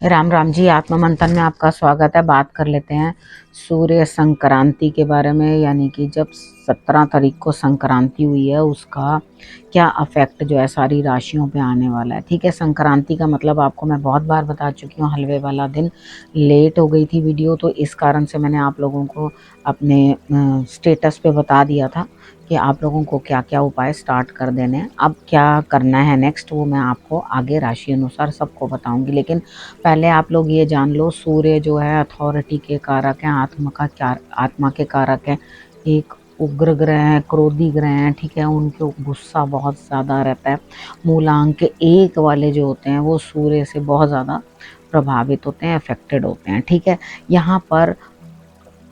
राम राम जी। आत्म मंथन में आपका स्वागत है। बात कर लेते हैं सूर्य संक्रांति के बारे में, यानी कि जब 17 तारीख को संक्रांति हुई है उसका क्या अफेक्ट जो है सारी राशियों पे आने वाला है। ठीक है, संक्रांति का मतलब आपको मैं बहुत बार बता चुकी हूँ। हलवे वाला दिन लेट हो गई थी वीडियो, तो इस कारण से मैंने आप लोगों को अपने स्टेटस पे बता दिया था कि आप लोगों को क्या क्या उपाय स्टार्ट कर देने हैं। अब क्या करना है नेक्स्ट वो मैं आपको आगे राशि अनुसार सबको बताऊंगी, लेकिन पहले आप लोग ये जान लो, सूर्य जो है अथॉरिटी के कारक हैं, आत्मा के कारक हैं। एक उग्र ग्रह हैं, क्रोधी ग्रह हैं। ठीक है, उनके गुस्सा बहुत ज़्यादा रहता है। मूलांक 1 वाले जो होते हैं वो सूर्य से बहुत ज़्यादा प्रभावित होते हैं, अफेक्टेड होते हैं। ठीक है, यहाँ पर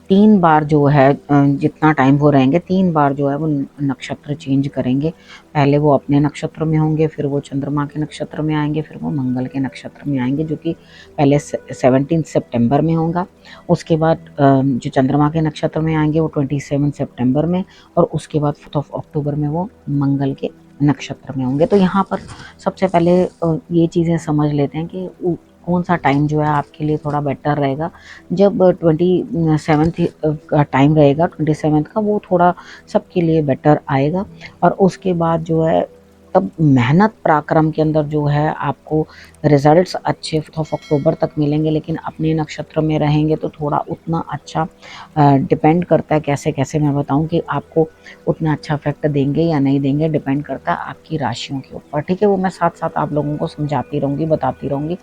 3 बार जो है जितना टाइम वो रहेंगे 3 बार जो है वो नक्षत्र चेंज करेंगे। पहले वो अपने नक्षत्र में होंगे, फिर वो चंद्रमा के नक्षत्र में आएंगे, फिर वो मंगल के नक्षत्र में आएंगे, जो कि पहले 17 सितंबर में होगा। उसके बाद जो चंद्रमा के नक्षत्र में आएंगे वो 27 सितंबर में, और उसके बाद 4 अक्टूबर में वो मंगल के नक्षत्र में होंगे। तो यहाँ पर सबसे पहले ये चीज़ें समझ लेते हैं कि कौन सा टाइम जो है आपके लिए थोड़ा बेटर रहेगा। जब 27th का टाइम रहेगा, 27th का, वो थोड़ा सबके लिए बेटर आएगा। और उसके बाद जो है तब मेहनत पराक्रम के अंदर जो है आपको रिजल्ट्स अच्छे 4 अक्टूबर तक मिलेंगे, लेकिन अपने नक्षत्र में रहेंगे तो थोड़ा उतना अच्छा डिपेंड करता है। कैसे कैसे मैं बताऊं कि आपको उतना अच्छा इफेक्ट देंगे या नहीं देंगे, डिपेंड करता है आपकी राशियों के ऊपर। ठीक है, वो मैं साथ साथ आप लोगों को समझाती रहूँगी, बताती रहूँगी।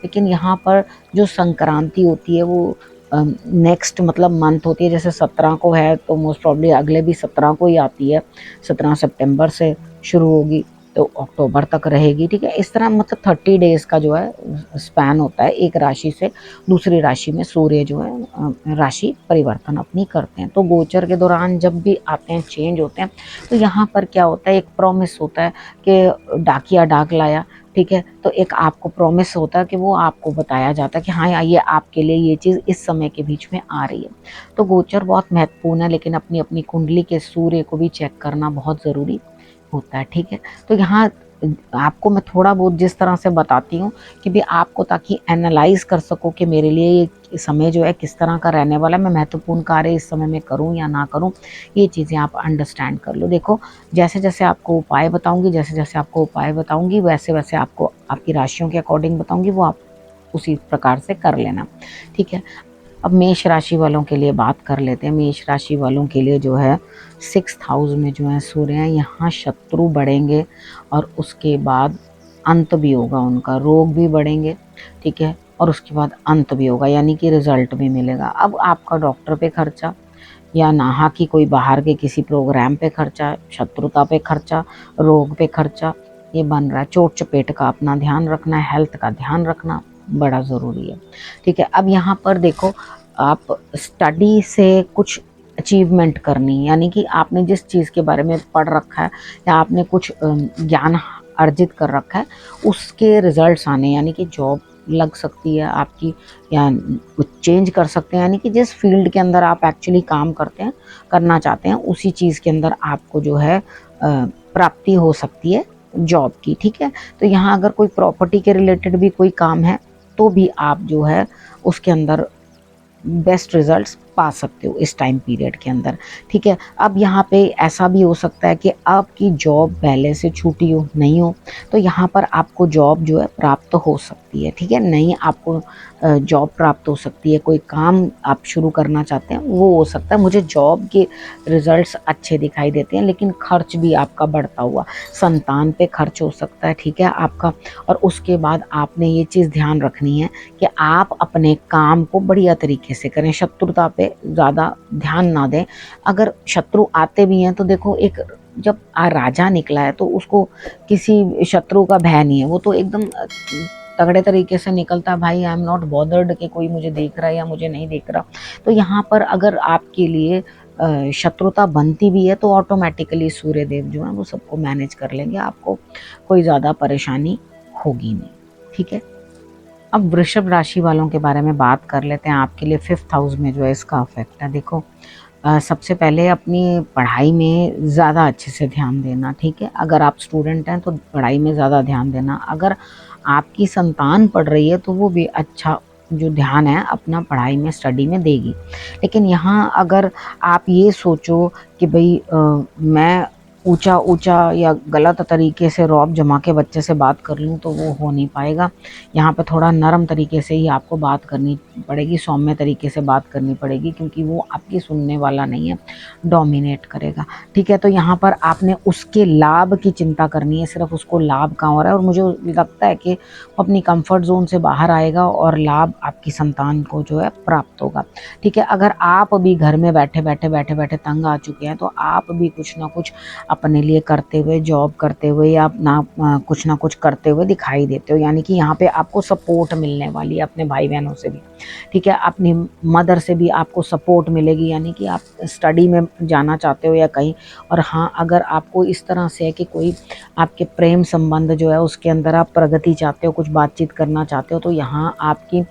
लेकिन यहाँ पर जो संक्रांति होती है वो नेक्स्ट मतलब मंथ होती है। जैसे 17 को है तो मोस्ट प्रॉब्ली अगले भी 17 को ही आती है। 17 सितंबर से शुरू होगी तो अक्टूबर तक रहेगी। ठीक है, इस तरह मतलब 30 डेज का जो है स्पैन होता है एक राशि से दूसरी राशि में सूर्य जो है राशि परिवर्तन अपनी करते हैं। तो गोचर के दौरान जब भी आते हैं, चेंज होते हैं, तो यहाँ पर क्या होता है, एक प्रॉमिस होता है कि डाकिया डाक लाया। ठीक है, तो एक आपको प्रॉमिस होता है कि वो आपको बताया जाता है कि हाँ ये आपके लिए ये चीज़ इस समय के बीच में आ रही है। तो गोचर बहुत महत्वपूर्ण है, लेकिन अपनी अपनी कुंडली के सूर्य को भी चेक करना बहुत ज़रूरी होता है। ठीक है, तो यहाँ आपको मैं थोड़ा बहुत जिस तरह से बताती हूँ कि भी आपको, ताकि एनालाइज कर सको कि मेरे लिए ये समय जो है किस तरह का रहने वाला है, मैं महत्वपूर्ण कार्य इस समय में करूँ या ना करूँ, ये चीज़ें आप अंडरस्टैंड कर लो। देखो, जैसे जैसे आपको उपाय बताऊंगी, जैसे जैसे आपको उपाय बताऊंगी, वैसे वैसे आपको आपकी राशियों के अकॉर्डिंग बताऊंगी, वो आप उसी प्रकार से कर लेना। ठीक है, अब मेष राशि वालों के लिए बात कर लेते हैं। मेष राशि वालों के लिए जो है 6th हाउस में जो है सूर्य है, यहाँ शत्रु बढ़ेंगे और उसके बाद अंत भी होगा उनका, रोग भी बढ़ेंगे। ठीक है, और उसके बाद अंत भी होगा, यानी कि रिजल्ट भी मिलेगा। अब आपका डॉक्टर पे खर्चा या नाहा की कोई बाहर के किसी प्रोग्राम पे खर्चा, शत्रुता पे खर्चा, रोग पे खर्चा, ये बन रहा है। चोट चपेट का अपना ध्यान रखना है, हेल्थ का ध्यान रखना बड़ा ज़रूरी है। ठीक है, अब यहाँ पर देखो, आप स्टडी से कुछ अचीवमेंट करनी है, यानी कि आपने जिस चीज़ के बारे में पढ़ रखा है या आपने कुछ ज्ञान अर्जित कर रखा है, उसके रिजल्ट्स आने, यानी कि जॉब लग सकती है आपकी, या कुछ चेंज कर सकते हैं, यानी कि जिस फील्ड के अंदर आप एक्चुअली काम करते हैं, करना चाहते हैं, उसी चीज़ के अंदर आपको जो है प्राप्ति हो सकती है जॉब की। ठीक है, तो यहाँ अगर कोई प्रॉपर्टी के रिलेटेड भी कोई काम है तो भी आप जो है उसके अंदर बेस्ट रिजल्ट्स पा सकते हो इस टाइम पीरियड के अंदर। ठीक है, अब यहाँ पे ऐसा भी हो सकता है कि आपकी जॉब पहले से छूटी हो, नहीं हो, तो यहाँ पर आपको जॉब जो है प्राप्त हो सकती है। ठीक है, नहीं आपको जॉब प्राप्त हो सकती है, कोई काम आप शुरू करना चाहते हैं वो हो सकता है। मुझे जॉब के रिजल्ट्स अच्छे दिखाई देते हैं, लेकिन खर्च भी आपका बढ़ता हुआ, संतान पे खर्च हो सकता है। ठीक है आपका, और उसके बाद आपने ये चीज़ ध्यान रखनी है कि आप अपने काम को बढ़िया तरीके से करें, शत्रुता पे ज़्यादा ध्यान ना दें। अगर शत्रु आते भी हैं तो देखो, एक जब राजा निकला है तो उसको किसी शत्रु का भय नहीं है, वो तो एकदम तगड़े तरीके से निकलता है, भाई आई एम नॉट बॉदर्ड कि कोई मुझे देख रहा है या मुझे नहीं देख रहा। तो यहाँ पर अगर आपके लिए शत्रुता बनती भी है तो ऑटोमेटिकली सूर्य देव जो है वो सबको मैनेज कर लेंगे, आपको कोई ज़्यादा परेशानी होगी नहीं। ठीक है, अब वृषभ राशि वालों के बारे में बात कर लेते हैं। आपके लिए 5th हाउस में जो है इसका अफेक्ट है। देखो, सबसे पहले अपनी पढ़ाई में ज़्यादा अच्छे से ध्यान देना। ठीक है, अगर आप स्टूडेंट हैं तो पढ़ाई में ज़्यादा ध्यान देना। अगर आपकी संतान पढ़ रही है तो वो भी अच्छा जो ध्यान है अपना पढ़ाई में, स्टडी में देगी। लेकिन यहाँ अगर आप ये सोचो कि भाई मैं ऊंचा ऊंचा या गलत तरीके से रौब जमा के बच्चे से बात कर लूँ तो वो हो नहीं पाएगा। यहाँ पे थोड़ा नरम तरीके से ही आपको बात करनी पड़ेगी, सौम्य तरीके से बात करनी पड़ेगी, क्योंकि वो आपकी सुनने वाला नहीं है, डोमिनेट करेगा। ठीक है, तो यहाँ पर आपने उसके लाभ की चिंता करनी है, सिर्फ उसको लाभ कहाँ हो रहा है, और मुझे लगता है कि वो अपनी कंफर्ट जोन से बाहर आएगा और लाभ आपकी संतान को जो है प्राप्त होगा। ठीक है, अगर आप अभी घर में बैठे बैठे तंग आ चुके हैं तो आप भी कुछ ना कुछ अपने लिए करते हुए, जॉब करते हुए या कुछ ना कुछ करते हुए दिखाई देते हो, यानी कि यहाँ पे आपको सपोर्ट मिलने वाली है अपने भाई बहनों से भी। ठीक है, अपनी मदर से भी आपको सपोर्ट मिलेगी, यानी कि आप स्टडी में जाना चाहते हो या कहीं। और हाँ, अगर आपको इस तरह से है कि कोई आपके प्रेम संबंध जो है उसके अंदर आप प्रगति चाहते हो, कुछ बातचीत करना चाहते हो, तो यहाँ आपकी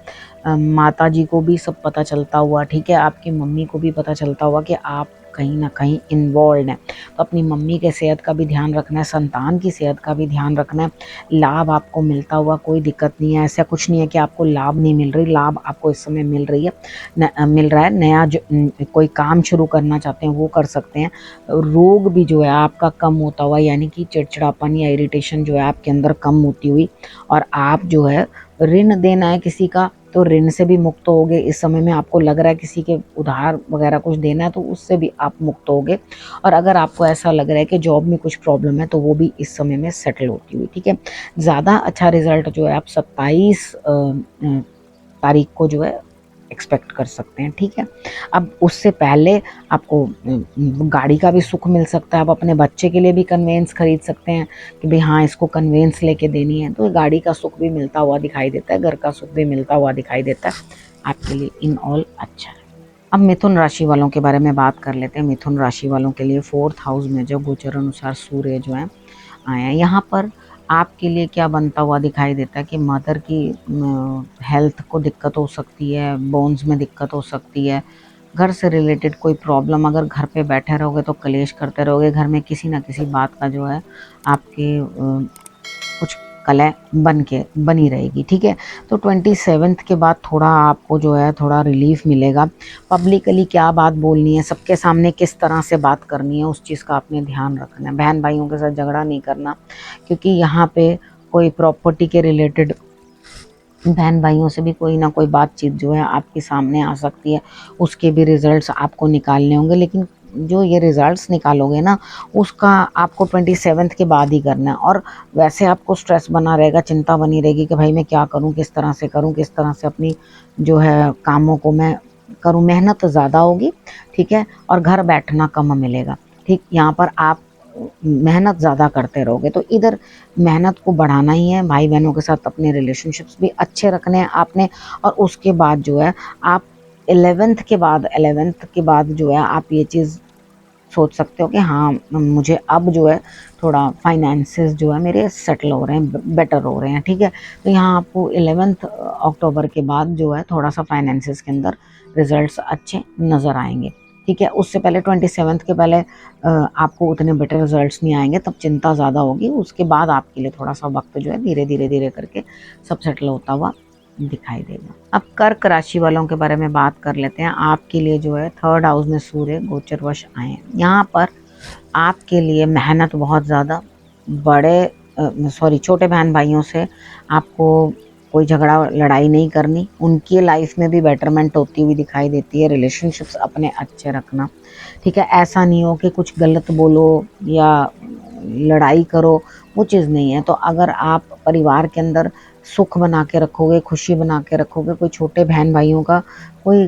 माता जी को भी सब पता चलता हुआ, ठीक है, आपकी मम्मी को भी पता चलता हुआ कि आप कहीं ना कहीं इन्वॉल्व हैं। तो अपनी मम्मी के सेहत का भी ध्यान रखना है, संतान की सेहत का भी ध्यान रखना है। लाभ आपको मिलता हुआ कोई दिक्कत नहीं है, ऐसा कुछ नहीं है कि आपको लाभ नहीं मिल रही, लाभ आपको इस समय मिल रही है, मिल रहा है। नया जो कोई काम शुरू करना चाहते हैं वो कर सकते हैं। रोग भी जो है आपका कम होता हुआ, यानी कि चिड़चिड़ापन या इरिटेशन जो है आपके अंदर कम होती हुई, और आप जो है ऋण देना है किसी का तो ऋण से भी मुक्त होगे। इस समय में आपको लग रहा है किसी के उधार वगैरह कुछ देना है तो उससे भी आप मुक्त होगे। और अगर आपको ऐसा लग रहा है कि जॉब में कुछ प्रॉब्लम है तो वो भी इस समय में सेटल होती हुई। ठीक है, ज़्यादा अच्छा रिजल्ट जो है आप 27 तारीख को जो है एक्सपेक्ट कर सकते हैं। ठीक है, अब उससे पहले आपको गाड़ी का भी सुख मिल सकता है। आप अपने बच्चे के लिए भी कन्वेंस खरीद सकते हैं कि भाई हाँ, इसको कन्वेंस लेके देनी है, तो गाड़ी का सुख भी मिलता हुआ दिखाई देता है, घर का सुख भी मिलता हुआ दिखाई देता है। आपके लिए इन ऑल अच्छा है। अब मिथुन राशि वालों के बारे में बात कर लेते हैं। मिथुन राशि वालों के लिए 4th हाउस में जो गोचर अनुसार सूर्य जो है आए हैं, यहाँ पर आपके लिए क्या बनता हुआ दिखाई देता है कि मदर की हेल्थ को दिक्कत हो सकती है, बोन्स में दिक्कत हो सकती है, घर से रिलेटेड कोई प्रॉब्लम। अगर घर पे बैठे रहोगे तो कलेश करते रहोगे, घर में किसी ना किसी बात का जो है आपके कुछ कलह बनी रहेगी। ठीक है, तो 27 के बाद थोड़ा आपको जो है थोड़ा रिलीफ मिलेगा। पब्लिकली क्या बात बोलनी है, सबके सामने किस तरह से बात करनी है, उस चीज़ का आपने ध्यान रखना है। बहन भाइयों के साथ झगड़ा नहीं करना, क्योंकि यहाँ पे कोई प्रॉपर्टी के रिलेटेड बहन भाइयों से भी कोई ना कोई बातचीत जो है आपके सामने आ सकती है, उसके भी रिजल्ट्स आपको निकालने होंगे। लेकिन जो ये रिजल्ट्स निकालोगे ना, उसका आपको 27 के बाद ही करना है। और वैसे आपको स्ट्रेस बना रहेगा, चिंता बनी रहेगी कि भाई मैं क्या करूं, किस तरह से करूं, किस तरह से अपनी जो है कामों को मैं करूं। मेहनत ज़्यादा होगी, ठीक है, और घर बैठना कम मिलेगा। ठीक, यहाँ पर आप मेहनत ज़्यादा करते रहोगे, तो इधर मेहनत को बढ़ाना ही है। भाई बहनों के साथ अपने रिलेशनशिप्स भी अच्छे रखने हैं आपने। और उसके बाद जो है आप 11th के बाद जो है आप ये चीज़ सोच सकते हो कि हाँ, मुझे अब जो है थोड़ा फाइनेंसेस जो है मेरे सेटल हो रहे हैं, बेटर हो रहे हैं। ठीक है, तो यहाँ आपको 11 अक्टूबर के बाद जो है थोड़ा सा फाइनेंसेस के अंदर रिजल्ट्स अच्छे नज़र आएंगे। ठीक है, उससे पहले 27 के पहले आपको उतने बेटर रिजल्ट्स नहीं आएंगे, तब चिंता ज़्यादा होगी। उसके बाद आपके लिए थोड़ा सा वक्त जो है धीरे धीरे करके सब सेटल होता हुआ दिखाई देगा। अब कर्क राशि वालों के बारे में बात कर लेते हैं। आपके लिए जो है 3rd हाउस में सूर्य गोचरवश आए हैं। यहाँ पर आपके लिए मेहनत बहुत ज़्यादा, छोटे बहन भाइयों से आपको कोई झगड़ा लड़ाई नहीं करनी, उनकी लाइफ में भी बेटरमेंट होती हुई दिखाई देती है। रिलेशनशिप्स अपने अच्छे रखना, ठीक है, ऐसा नहीं हो कि कुछ गलत बोलो या लड़ाई करो, वो चीज़ नहीं है। तो अगर आप परिवार के अंदर सुख बना के रखोगे, खुशी बना के रखोगे, कोई छोटे बहन भाइयों का कोई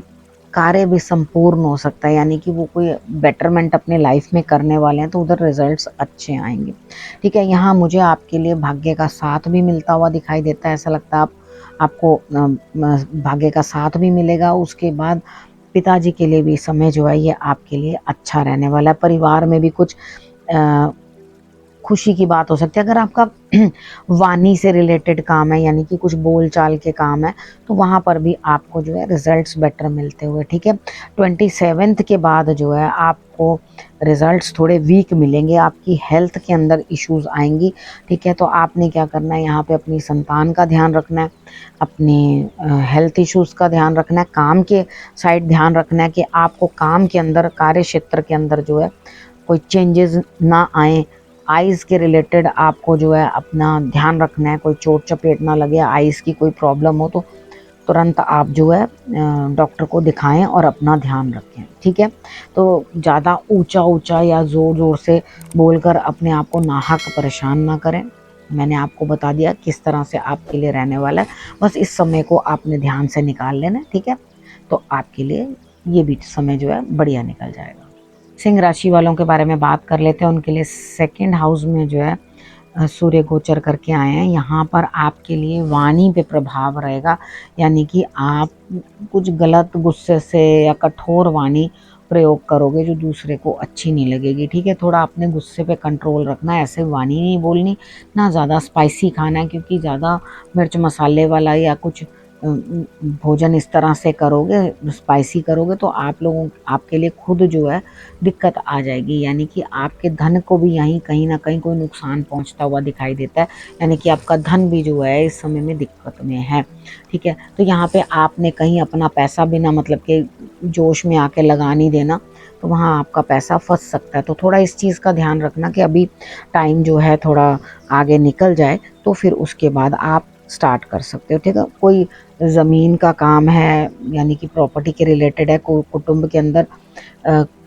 कार्य भी संपूर्ण हो सकता है, यानी कि वो कोई बेटरमेंट अपने लाइफ में करने वाले हैं, तो उधर रिजल्ट्स अच्छे आएंगे। ठीक है, यहाँ मुझे आपके लिए भाग्य का साथ भी मिलता हुआ दिखाई देता है। ऐसा लगता है आपको भाग्य का साथ भी मिलेगा। उसके बाद पिताजी के लिए भी समय जो है ये आपके लिए अच्छा रहने वाला है। परिवार में भी खुशी की बात हो सकती है। अगर आपका वाणी से रिलेटेड काम है, यानी कि कुछ बोल चाल के काम है, तो वहाँ पर भी आपको जो है रिजल्ट्स बेटर मिलते हुए, ठीक है। 27th के बाद जो है आपको रिजल्ट्स थोड़े वीक मिलेंगे, आपकी हेल्थ के अंदर इश्यूज आएंगी, ठीक है। तो आपने क्या करना है, यहाँ पे अपनी संतान का ध्यान रखना है, अपने हेल्थ इश्यूज का ध्यान रखना है, काम के साइड ध्यान रखना है कि आपको काम के अंदर, कार्य क्षेत्र के अंदर जो है कोई चेंजेस ना आए। आइज़ के रिलेटेड आपको जो है अपना ध्यान रखना है, कोई चोट चपेट ना लगे, आइज़ की कोई प्रॉब्लम हो तो तुरंत आप जो है डॉक्टर को दिखाएं और अपना ध्यान रखें, ठीक है। तो ज़्यादा ऊंचा ऊंचा या ज़ोर ज़ोर से बोलकर अपने आप को नाहक परेशान ना करें। मैंने आपको बता दिया किस तरह से आपके लिए रहने वाला है, बस इस समय को आपने ध्यान से निकाल लेना, ठीक है। तो आपके लिए ये भी समय जो है बढ़िया निकल जाएगा। सिंह राशि वालों के बारे में बात कर लेते हैं। उनके लिए सेकंड हाउस में जो है सूर्य गोचर करके आए हैं। यहाँ पर आपके लिए वाणी पे प्रभाव रहेगा, यानी कि आप कुछ गलत गुस्से से या कठोर वाणी प्रयोग करोगे जो दूसरे को अच्छी नहीं लगेगी, ठीक है। थोड़ा अपने गुस्से पे कंट्रोल रखना है, ऐसे वाणी नहीं बोलनी, ना ज़्यादा स्पाइसी खाना है, क्योंकि ज़्यादा मिर्च मसाले वाला या कुछ भोजन इस तरह से करोगे, स्पाइसी करोगे, तो आप लोगों, आपके लिए खुद जो है दिक्कत आ जाएगी, यानी कि आपके धन को भी यहीं कहीं ना कहीं कोई नुकसान पहुंचता हुआ दिखाई देता है, यानी कि आपका धन भी जो है इस समय में दिक्कत में है, ठीक है। तो यहाँ पे आपने कहीं अपना पैसा बिना मतलब के जोश में आके लगा नहीं देना, तो वहाँ आपका पैसा फंस सकता है। तो थोड़ा इस चीज़ का ध्यान रखना कि अभी टाइम जो है थोड़ा आगे निकल जाए, तो फिर उसके बाद आप स्टार्ट कर सकते हो, ठीक है। कोई ज़मीन का काम है, यानी कि प्रॉपर्टी के रिलेटेड है, कुटुंब के अंदर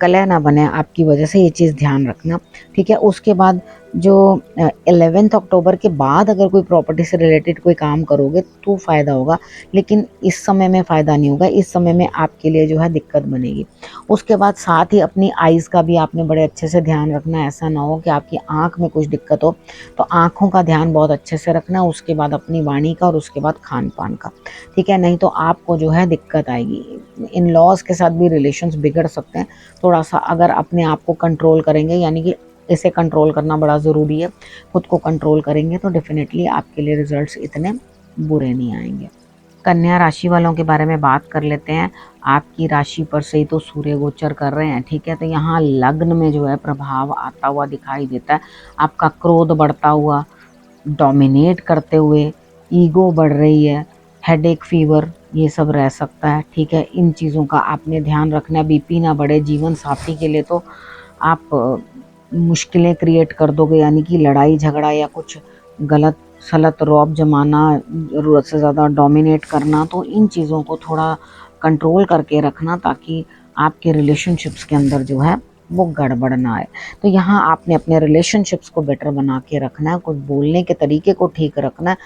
कलह ना बने आपकी वजह से, ये चीज़ ध्यान रखना, ठीक है। उसके बाद जो 11 अक्टूबर के बाद अगर कोई प्रॉपर्टी से रिलेटेड कोई काम करोगे तो फ़ायदा होगा, लेकिन इस समय में फ़ायदा नहीं होगा, इस समय में आपके लिए जो है दिक्कत बनेगी। उसके बाद साथ ही अपनी आइज़ का भी आपने बड़े अच्छे से ध्यान रखना है, ऐसा ना हो कि आपकी आँख में कुछ दिक्कत हो, तो आँखों का ध्यान बहुत अच्छे से रखना। उसके बाद अपनी वाणी का और उसके बाद खान पान का, ठीक है, नहीं तो आपको जो है दिक्कत आएगी। इन लॉज के साथ भी रिलेशंस बिगड़ सकते हैं। थोड़ा सा अगर अपने आप को कंट्रोल करेंगे, यानी कि इसे कंट्रोल करना बड़ा ज़रूरी है, खुद को कंट्रोल करेंगे तो डेफिनेटली आपके लिए रिजल्ट्स इतने बुरे नहीं आएंगे। कन्या राशि वालों के बारे में बात कर लेते हैं। आपकी राशि पर से ही तो सूर्य गोचर कर रहे हैं, ठीक है। तो यहाँ लग्न में जो है प्रभाव आता हुआ दिखाई देता है, आपका क्रोध बढ़ता हुआ, डोमिनेट करते हुए, ईगो बढ़ रही है, हेडेक, फीवर, ये सब रह सकता है, ठीक है। इन चीज़ों का आपने ध्यान रखना है, बीपी ना बढ़े। जीवन साथी के लिए तो आप मुश्किलें क्रिएट कर दोगे, यानी कि लड़ाई झगड़ा या कुछ गलत सलत रौब जमाना, ज़रूरत से ज़्यादा डोमिनेट करना, तो इन चीज़ों को थोड़ा कंट्रोल करके रखना, ताकि आपके रिलेशनशिप्स के अंदर जो है वो गड़बड़ ना आए। तो यहाँ आपने अपने रिलेशनशिप्स को बेटर बना के रखना है, कुछ बोलने के तरीके को ठीक रखना है,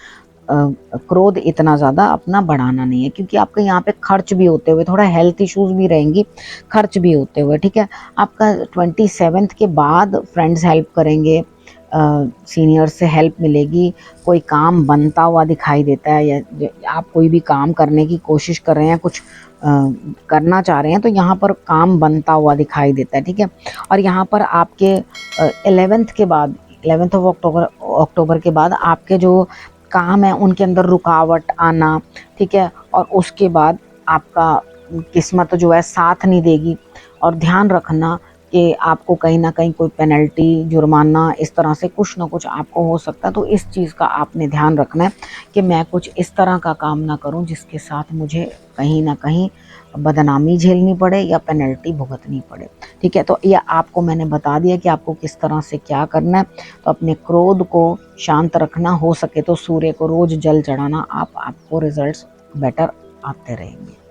क्रोध इतना ज़्यादा अपना बढ़ाना नहीं है, क्योंकि आपके यहाँ पे खर्च भी होते हुए, थोड़ा हेल्थ इश्यूज भी रहेंगी, खर्च भी होते हुए, ठीक है। आपका 27 के बाद फ्रेंड्स हेल्प करेंगे, सीनियर से हेल्प मिलेगी, कोई काम बनता हुआ दिखाई देता है, या आप कोई भी काम करने की कोशिश कर रहे हैं, कुछ करना चाह रहे हैं, तो यहाँ पर काम बनता हुआ दिखाई देता है, ठीक है। और यहाँ पर आपके 11th के बाद, 11 अक्टूबर के बाद आपके जो काम है उनके अंदर रुकावट आना, ठीक है। और उसके बाद आपका किस्मत जो है साथ नहीं देगी, और ध्यान रखना कि आपको कहीं ना कहीं कोई पेनल्टी, जुर्माना, इस तरह से कुछ ना कुछ आपको हो सकता है। तो इस चीज़ का आपने ध्यान रखना है कि मैं कुछ इस तरह का काम ना करूं जिसके साथ मुझे कहीं ना कहीं बदनामी झेलनी पड़े या पेनल्टी भुगतनी पड़े, ठीक है। तो ये आपको मैंने बता दिया कि आपको किस तरह से क्या करना है। तो अपने क्रोध को शांत रखना, हो सके तो सूर्य को रोज जल चढ़ाना, आपको रिजल्ट्स बेटर आते रहेंगे।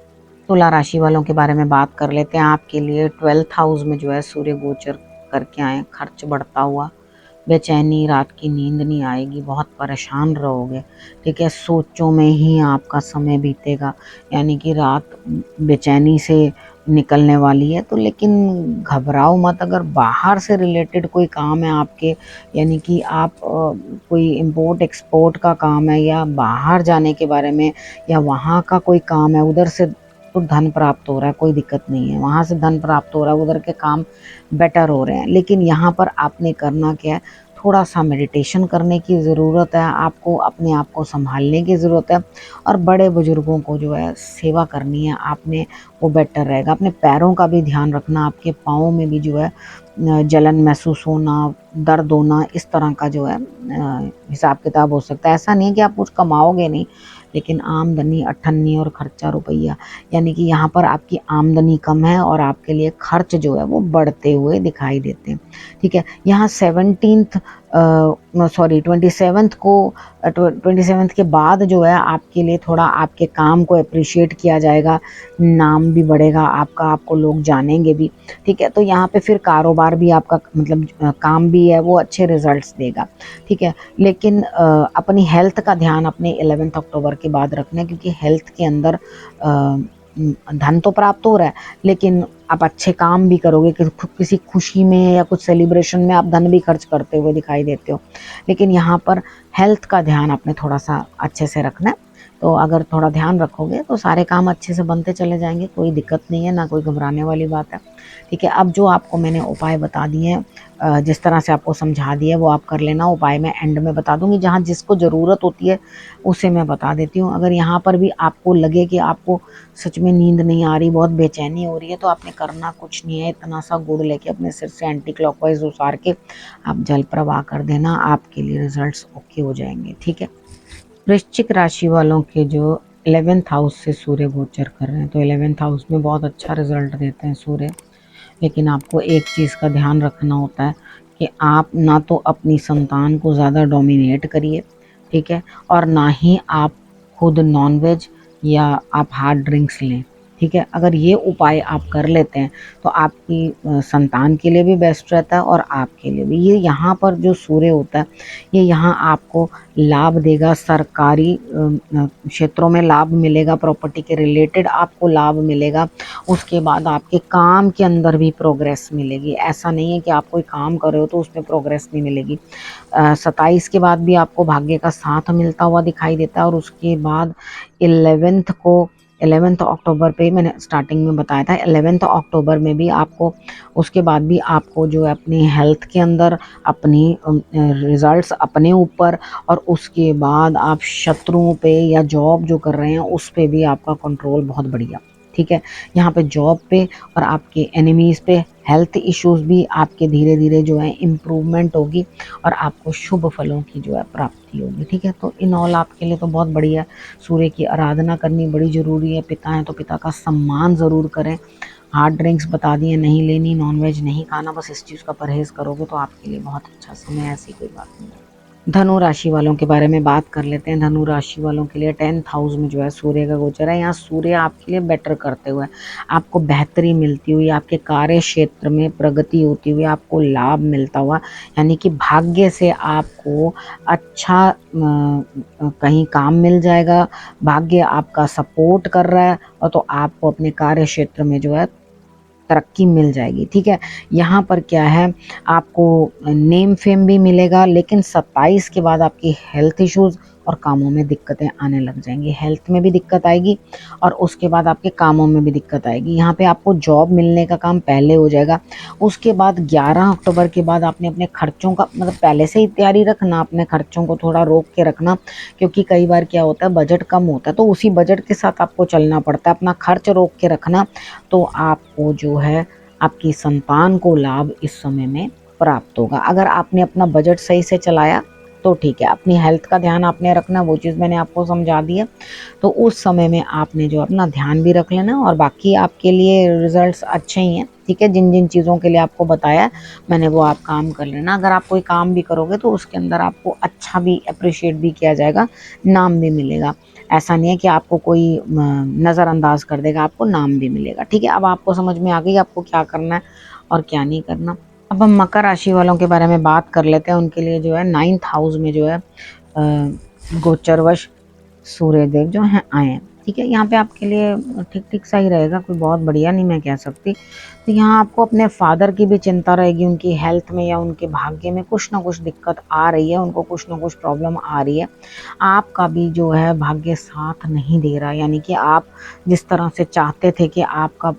तुला राशि वालों के बारे में बात कर लेते हैं। आपके लिए 12th हाउस में जो है सूर्य गोचर करके आए, खर्च बढ़ता हुआ, बेचैनी, रात की नींद नहीं आएगी, बहुत परेशान रहोगे, ठीक है। सोचों में ही आपका समय बीतेगा, यानी कि रात बेचैनी से निकलने वाली है। तो लेकिन घबराओ मत, अगर बाहर से रिलेटेड कोई काम है आपके, यानी कि आप कोई इम्पोर्ट एक्सपोर्ट का काम है, या बाहर जाने के बारे में, या वहाँ का कोई काम है, उधर से तो धन प्राप्त हो रहा है, कोई दिक्कत नहीं है, वहाँ से धन प्राप्त हो रहा है, उधर के काम बेटर हो रहे हैं। लेकिन यहाँ पर आपने करना क्या है, थोड़ा सा मेडिटेशन करने की ज़रूरत है, आपको अपने आप को संभालने की ज़रूरत है, और बड़े बुजुर्गों को जो है सेवा करनी है आपने, वो बेटर रहेगा। अपने पैरों का भी ध्यान रखना, आपके पाँव में भी जो है जलन महसूस होना, दर्द होना, इस तरह का जो है हिसाब किताब हो सकता है। ऐसा नहीं है कि आप कुछ कमाओगे नहीं, लेकिन आमदनी अठन्नी और खर्चा रुपया, यानी कि यहाँ पर आपकी आमदनी कम है और आपके लिए खर्च जो है वो बढ़ते हुए दिखाई देते हैं। ठीक है, यहाँ 27th को 27th के बाद जो है आपके लिए थोड़ा आपके काम को अप्रिशिएट किया जाएगा, नाम भी बढ़ेगा आपका, आपको लोग जानेंगे भी। ठीक है, तो यहाँ पे फिर कारोबार भी आपका, मतलब काम भी है वो अच्छे रिजल्ट्स देगा। ठीक है, लेकिन अपनी हेल्थ का ध्यान अपने 11 अक्टूबर के बाद रखना है, क्योंकि हेल्थ के अंदर धन तो प्राप्त हो रहा है, लेकिन आप अच्छे काम भी करोगे कि किसी खुशी में या कुछ सेलिब्रेशन में आप धन भी खर्च करते हुए दिखाई देते हो, लेकिन यहाँ पर हेल्थ का ध्यान आपने थोड़ा सा अच्छे से रखना है। तो अगर थोड़ा ध्यान रखोगे तो सारे काम अच्छे से बनते चले जाएंगे, कोई दिक्कत नहीं है, ना कोई घबराने वाली बात है। ठीक है, अब जो आपको मैंने उपाय बता दिए हैं, जिस तरह से आपको समझा दिया वो आप कर लेना। उपाय मैं एंड में बता दूंगी, जहाँ जिसको ज़रूरत होती है उसे मैं बता देती हूँ। अगर यहाँ पर भी आपको लगे कि आपको सच में नींद नहीं आ रही, बहुत बेचैनी हो रही है, तो आपने करना कुछ नहीं है, इतना सा गुड़ लेके अपने सिर से एंटी क्लॉकवाइज उसार के आप जल प्रवाह कर देना, आपके लिए रिजल्ट्स ओके हो जाएंगे। ठीक है, वृश्चिक राशि वालों के जो 11th हाउस से सूर्य गोचर कर रहे हैं, तो 11th हाउस में बहुत अच्छा रिजल्ट देते हैं सूर्य, लेकिन आपको एक चीज़ का ध्यान रखना होता है कि आप ना तो अपनी संतान को ज़्यादा डोमिनेट करिए, ठीक है, और ना ही आप खुद नॉनवेज या आप हार्ड ड्रिंक्स लें। ठीक है, अगर ये उपाय आप कर लेते हैं तो आपकी संतान के लिए भी बेस्ट रहता है और आपके लिए भी। ये यहाँ पर जो सूर्य होता है ये यहाँ आपको लाभ देगा, सरकारी क्षेत्रों में लाभ मिलेगा, प्रॉपर्टी के रिलेटेड आपको लाभ मिलेगा, उसके बाद आपके काम के अंदर भी प्रोग्रेस मिलेगी। ऐसा नहीं है कि आप कोई काम कर रहे हो तो उसमें प्रोग्रेस नहीं मिलेगी। 27 के बाद भी आपको भाग्य का साथ मिलता हुआ दिखाई देता है, और उसके बाद 11 अक्टूबर पे मैंने स्टार्टिंग में बताया था, 11 अक्टूबर में भी आपको, उसके बाद भी आपको जो है अपनी हेल्थ के अंदर, अपनी रिजल्ट्स अपने ऊपर, और उसके बाद आप शत्रुओं पे या जॉब जो कर रहे हैं उस पे भी आपका कंट्रोल बहुत बढ़िया। ठीक है, यहाँ पे जॉब पे और आपके एनिमीज़ पे हेल्थ इश्यूज भी आपके धीरे धीरे जो है इम्प्रूवमेंट होगी, और आपको शुभ फलों की जो है प्राप्ति होगी। ठीक है, तो इन ऑल आपके लिए तो बहुत बढ़िया। सूर्य की आराधना करनी बड़ी ज़रूरी है, पिता हैं तो पिता का सम्मान ज़रूर करें। हार्ड ड्रिंक्स बता दिए नहीं लेनी, नॉनवेज नहीं खाना, बस इस चीज़ का परहेज़ करोगे तो आपके लिए बहुत अच्छा समय है, ऐसी कोई बात नहीं है। धनु राशि वालों के बारे में बात कर लेते हैं। धनु राशि वालों के लिए 10th हाउस में जो है सूर्य का गोचर है। यहाँ सूर्य आपके लिए बेटर करते हुए, आपको बेहतरी मिलती हुई, आपके कार्य क्षेत्र में प्रगति होती हुई, आपको लाभ मिलता हुआ, यानी कि भाग्य से आपको अच्छा कहीं काम मिल जाएगा, भाग्य आपका सपोर्ट कर रहा है, और तो आपको अपने कार्य क्षेत्र में जो है तरक्की मिल जाएगी। ठीक है, यहाँ पर क्या है, आपको नेम फेम भी मिलेगा, लेकिन 27 के बाद आपकी हेल्थ इश्यूज और कामों में दिक्कतें आने लग जाएंगी। हेल्थ में भी दिक्कत आएगी और उसके बाद आपके कामों में भी दिक्कत आएगी। यहाँ पे आपको जॉब मिलने का काम पहले हो जाएगा। उसके बाद 11 अक्टूबर के बाद आपने अपने खर्चों का, मतलब पहले से ही तैयारी रखना, अपने खर्चों को थोड़ा रोक के रखना, क्योंकि कई बार क्या होता है बजट कम होता है तो उसी बजट के साथ आपको चलना पड़ता है। अपना खर्च रोक के रखना, तो आपको जो है आपकी संतान को लाभ इस समय में प्राप्त होगा। अगर आपने अपना बजट सही से चलाया तो ठीक है। अपनी हेल्थ का ध्यान आपने रखना, वो चीज़ मैंने आपको समझा दी है, तो उस समय में आपने जो अपना ध्यान भी रख लेना, और बाकी आपके लिए रिजल्ट्स अच्छे ही हैं। ठीक है, जिन जिन चीज़ों के लिए आपको बताया मैंने वो आप काम कर लेना। अगर आप कोई काम भी करोगे तो उसके अंदर आपको अच्छा भी अप्रिशिएट भी किया जाएगा, नाम भी मिलेगा। ऐसा नहीं है कि आपको कोई नज़रअंदाज कर देगा, आपको नाम भी मिलेगा। ठीक है, अब आपको समझ में आ गई आपको क्या करना है और क्या नहीं करना। अब हम मकर राशि वालों के बारे में बात कर लेते हैं। उनके लिए जो है 9th हाउस में जो है गोचरवश सूर्यदेव जो हैं आए हैं। ठीक है, यहाँ पे आपके लिए ठीक ठीक सा ही रहेगा, कोई बहुत बढ़िया नहीं मैं कह सकती। तो यहाँ आपको अपने फादर की भी चिंता रहेगी, उनकी हेल्थ में या उनके भाग्य में कुछ ना कुछ दिक्कत आ रही है, उनको कुछ ना कुछ प्रॉब्लम आ रही है। आपका भी जो है भाग्य साथ नहीं दे रहा, यानी कि आप जिस तरह से चाहते थे कि आपका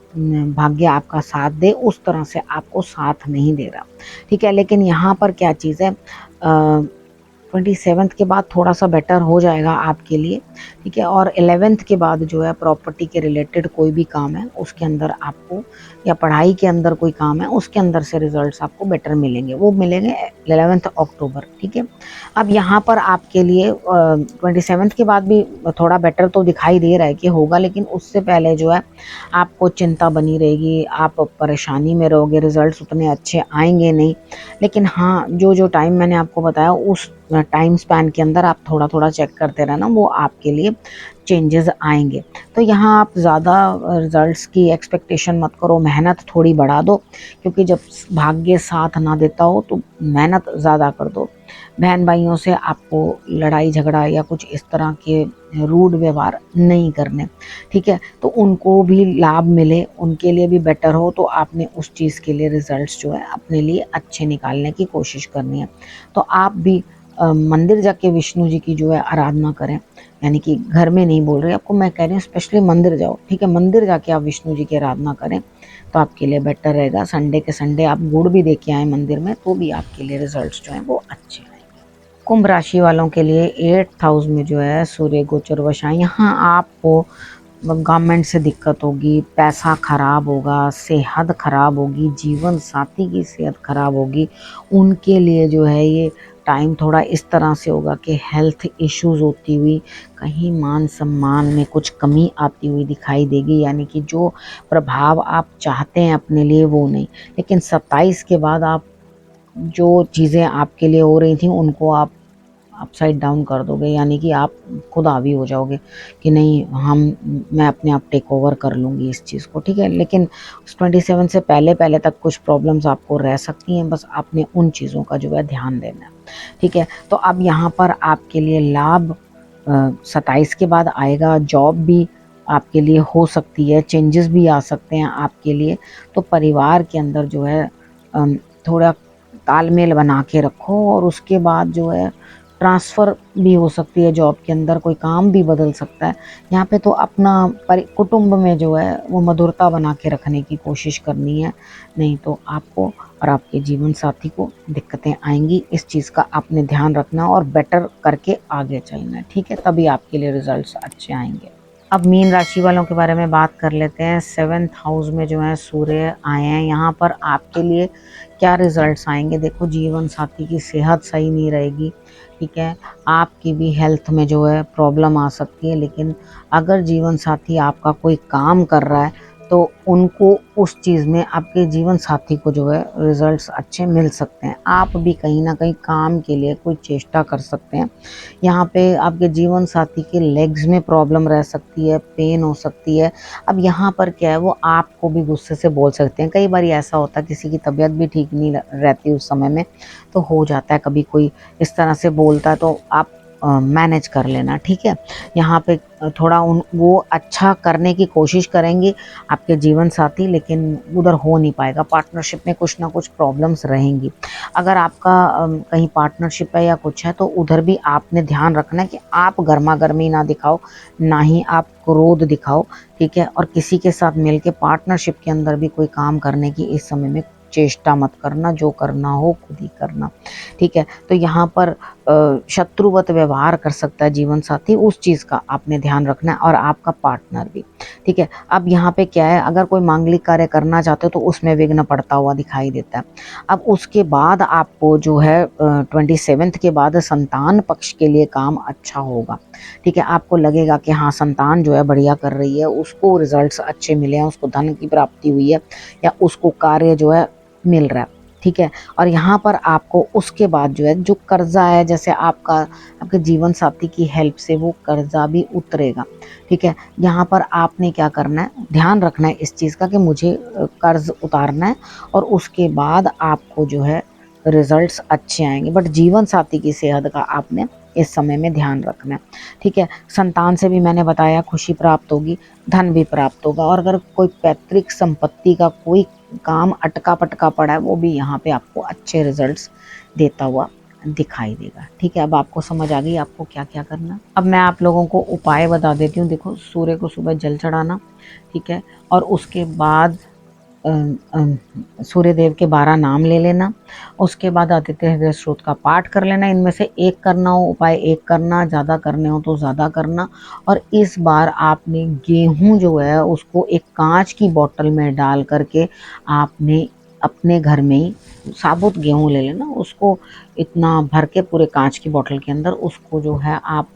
भाग्य आपका साथ दे, उस तरह से आपको साथ नहीं दे रहा। ठीक है, लेकिन यहाँ पर क्या चीज़ है, 27th के बाद थोड़ा-सा बेटर हो जाएगा आपके लिए, ठीक है? और 11th के बाद जो है प्रॉपर्टी के रिलेटेड कोई भी काम है, उसके अंदर आपको, या पढ़ाई के अंदर कोई काम है, उसके अंदर से रिज़ल्ट्स आपको बेटर मिलेंगे। वो मिलेंगे 11th अक्टूबर, ठीक है? अब यहाँ पर आपके लिए 27th के बाद भी थोड़ा बेटर तो दिखाई दे रहा है कि होगा, लेकिन उससे पहले जो है आपको चिंता बनी रहेगी, आप परेशानी में रहोगे, रिज़ल्ट्स उतने अच्छे आएँगे नहीं। लेकिन हाँ, जो टाइम मैंने आपको बताया उस टाइम स्पैन के अंदर आप थोड़ा-थोड़ा चेक करते रहना, वो आपके लिए चेंजेस आएँगे। तो यहाँ आप ज़्यादा रिज़ल्ट्स की एक्सपेक्टेशन मत करो, मेहनत थोड़ी बढ़ा दो, क्योंकि जब भाग्य साथ ना देता हो तो मेहनत ज़्यादा कर दो। बहन-भाइयों से आपको लड़ाई झगड़ा या कुछ इस तरह के रूड व्यवहार नहीं करने, ठीक है? तो उनको भी लाभ मिले, उनके लिए भी बेटर हो, तो आपने उस चीज़ के लिए रिज़ल्ट्स जो है अपने लिए अच्छे निकालने की कोशिश करनी है। तो आप भी मंदिर जाके विष्णु जी की जो है आराधना करें, यानी कि घर में नहीं बोल रही आपको, मैं कह रही हूँ स्पेशली मंदिर जाओ, ठीक है? मंदिर जाके आप विष्णु जी की आराधना करें, तो आपके लिए बेटर रहेगा। संडे के संडे आप गुड़ भी दे के आएँ मंदिर में, तो भी आपके लिए रिज़ल्ट्स जो हैं वो अच्छे आएँगे। कुंभ राशि वालों के लिए 8th हाउस में जो है सूर्य गोचर वश है, यहाँ आपको गवर्नमेंट से दिक्कत होगी, पैसा खराब होगा, सेहत खराब होगी, जीवन साथी की सेहत खराब होगी। उनके लिए जो है ये टाइम थोड़ा इस तरह से होगा कि हेल्थ इश्यूज़ होती हुई, कहीं मान-सम्मान में कुछ कमी आती हुई दिखाई देगी, यानी कि जो प्रभाव आप चाहते हैं अपने लिए वो नहीं। लेकिन 27 के बाद आप जो चीज़ें आपके लिए हो रही थी उनको आप अपसाइड डाउन कर दोगे, यानी कि आप खुद हावी हो जाओगे कि नहीं, मैं अपने आप टेक ओवर कर लूँगी इस चीज़ को, ठीक है? लेकिन उस 27 से पहले तक कुछ प्रॉब्लम्स आपको रह सकती हैं, बस आपने उन चीज़ों का जो है ध्यान देना है, ठीक है? तो अब यहाँ पर आपके लिए लाभ 27 के बाद आएगा, जॉब भी आपके लिए हो सकती है, चेंजेस भी आ सकते हैं आपके लिए। तो परिवार के अंदर जो है थोड़ा तालमेल बना के रखो, और उसके बाद जो है ट्रांसफ़र भी हो सकती है जॉब के अंदर, कोई काम भी बदल सकता है। यहाँ पे तो अपना कुटुंब में जो है वो मधुरता बना के रखने की कोशिश करनी है, नहीं तो आपको और आपके जीवन साथी को दिक्कतें आएँगी। इस चीज़ का आपने ध्यान रखना और बेटर करके आगे चलना है, ठीक है? तभी आपके लिए रिज़ल्ट्स अच्छे आएँगे। अब मीन राशि वालों के बारे में बात कर लेते हैं। 7th हाउस में जो है सूर्य आए हैं, यहाँ पर आपके लिए क्या रिजल्ट्स आएंगे? देखो, जीवन साथी की सेहत सही नहीं रहेगी, ठीक है? आपकी भी हेल्थ में जो है प्रॉब्लम आ सकती है, लेकिन अगर जीवन साथी आपका कोई काम कर रहा है तो उनको उस चीज़ में आपके जीवन साथी को जो है रिजल्ट्स अच्छे मिल सकते हैं। आप भी कहीं ना कहीं काम के लिए कोई चेष्टा कर सकते हैं। यहाँ पे आपके जीवन साथी के लेग्स में प्रॉब्लम रह सकती है, पेन हो सकती है। अब यहाँ पर क्या है, वो आपको भी गुस्से से बोल सकते हैं। कई बार ऐसा होता है किसी की तबीयत भी ठीक नहीं रहती उस समय में, तो हो जाता है कभी कोई इस तरह से बोलता है, तो आप मैनेज कर लेना, ठीक है? यहाँ पे थोड़ा वो अच्छा करने की कोशिश करेंगे आपके जीवन साथी, लेकिन उधर हो नहीं पाएगा। पार्टनरशिप में कुछ ना कुछ प्रॉब्लम्स रहेंगी। अगर आपका कहीं पार्टनरशिप है या कुछ है, तो उधर भी आपने ध्यान रखना है कि आप गर्मा-गर्मी ना दिखाओ, ना ही आप क्रोध दिखाओ, ठीक है? और किसी के साथ मिलके पार्टनरशिप के अंदर भी कोई काम करने की इस समय में चेष्टा मत करना, जो करना हो खुद ही करना, ठीक है? तो यहाँ पर शत्रुवत व्यवहार कर सकता है जीवन साथी, उस चीज़ का आपने ध्यान रखना है, और आपका पार्टनर भी, ठीक है? अब यहाँ पे क्या है, अगर कोई मांगलिक कार्य करना चाहते हो तो उसमें विघ्न पड़ता हुआ दिखाई देता है। अब उसके बाद आपको जो है 27th के बाद संतान पक्ष के लिए काम अच्छा होगा, ठीक है? आपको लगेगा कि हाँ, संतान जो है बढ़िया कर रही है, उसको रिजल्ट्स अच्छे मिले हैं, उसको धन की प्राप्ति हुई है, या उसको कार्य जो है मिल रहा है, ठीक है? और यहाँ पर आपको उसके बाद जो है, जो कर्जा है, जैसे आपके जीवन साथी की हेल्प से वो कर्जा भी उतरेगा, ठीक है? यहाँ पर आपने क्या करना है, ध्यान रखना है इस चीज़ का कि मुझे कर्ज उतारना है, और उसके बाद आपको जो है रिजल्ट्स अच्छे आएंगे। बट जीवन साथी की सेहत का आपने इस समय में ध्यान रखना है, ठीक है। संतान से भी मैंने बताया खुशी प्राप्त होगी, धन भी प्राप्त होगा, और अगर कोई पैतृक संपत्ति का कोई काम अटका पटका पड़ा है वो भी यहाँ पे आपको अच्छे रिजल्ट्स देता हुआ दिखाई देगा, ठीक है। अब आपको समझ आ गई आपको क्या क्या करना। अब मैं आप लोगों को उपाय बता देती हूँ। देखो, सूर्य को सुबह जल चढ़ाना, ठीक है, और उसके बाद सूर्य देव के 12 नाम ले लेना, उसके बाद आदित्य हृदय स्रोत का पाठ कर लेना। इनमें से एक करना हो उपाय, एक करना, ज़्यादा करने हो तो ज़्यादा करना। और इस बार आपने गेहूं जो है उसको एक कांच की बोतल में डाल करके आपने अपने घर में ही साबुत गेहूं ले लेना, उसको इतना भर के पूरे कांच की बोतल के अंदर उसको जो है आप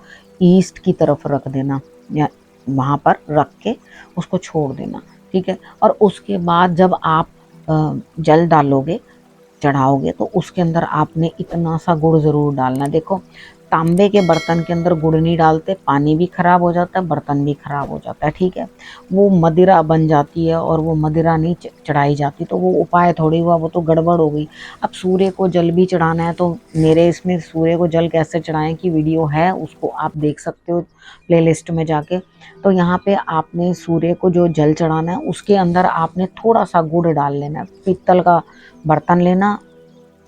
ईस्ट की तरफ रख देना, या वहाँ पर रख के उसको छोड़ देना, ठीक है। और उसके बाद जब आप जल डालोगे, चढ़ाओगे, तो उसके अंदर आपने इतना सा गुड़ ज़रूर डालना। देखो, तांबे के बर्तन के अंदर गुड़ नहीं डालते, पानी भी खराब हो जाता है, बर्तन भी खराब हो जाता है, ठीक है। वो मदिरा बन जाती है और वो मदिरा नहीं चढ़ाई जाती, तो वो उपाय थोड़ी हुआ, वो तो गड़बड़ हो गई। अब सूर्य को जल भी चढ़ाना है तो मेरे इसमें सूर्य को जल कैसे चढ़ाएं की वीडियो है, उसको आप देख सकते हो प्लेलिस्ट में जाके। तो यहाँ पे आपने सूर्य को जो जल चढ़ाना है उसके अंदर आपने थोड़ा सा गुड़ डाल लेना है। पीतल का बर्तन लेना,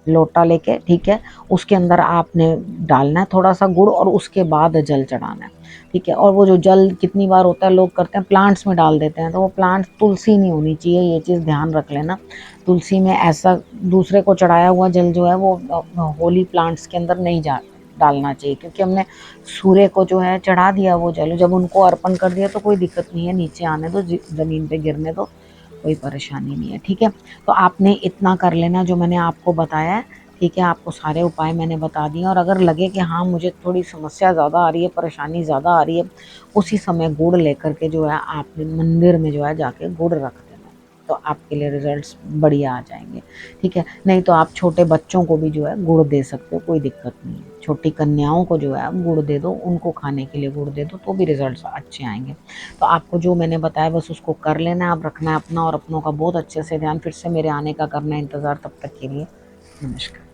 लोटा लेके, ठीक है, उसके अंदर आपने डालना है थोड़ा सा गुड़, और उसके बाद जल चढ़ाना है, ठीक है। और वो जो जल कितनी बार होता है, लोग करते हैं प्लांट्स में डाल देते हैं, तो वो प्लांट्स, तुलसी नहीं होनी चाहिए, ये चीज़ ध्यान रख लेना। तुलसी में ऐसा दूसरे को चढ़ाया हुआ जल जो है वो होली प्लांट्स के अंदर नहीं जा डालना चाहिए, क्योंकि हमने सूर्य को जो है चढ़ा दिया वो जल, जब उनको अर्पण कर दिया तो कोई दिक्कत नहीं है, नीचे आने दो, ज़मीन पे गिरने दो, कोई परेशानी नहीं है, ठीक है। तो आपने इतना कर लेना जो मैंने आपको बताया है, ठीक है। आपको सारे उपाय मैंने बता दिए, और अगर लगे कि हाँ मुझे थोड़ी समस्या ज़्यादा आ रही है, परेशानी ज़्यादा आ रही है, उसी समय गुड़ लेकर के जो है आपने मंदिर में जो है जाके गुड़ रख देना, तो आपके लिए रिजल्ट्स बढ़िया आ जाएंगे, ठीक है। नहीं तो आप छोटे बच्चों को भी जो है गुड़ दे सकते हो, कोई दिक्कत नहीं है। छोटी कन्याओं को जो है आप गुड़ दे दो, उनको खाने के लिए गुड़ दे दो, तो भी रिजल्ट्स अच्छे आएंगे। तो आपको जो मैंने बताया बस उसको कर लेना है, आप रखना है अपना और अपनों का बहुत अच्छे से ध्यान। फिर से मेरे आने का करना है इंतज़ार, तब तक के लिए नमस्कार।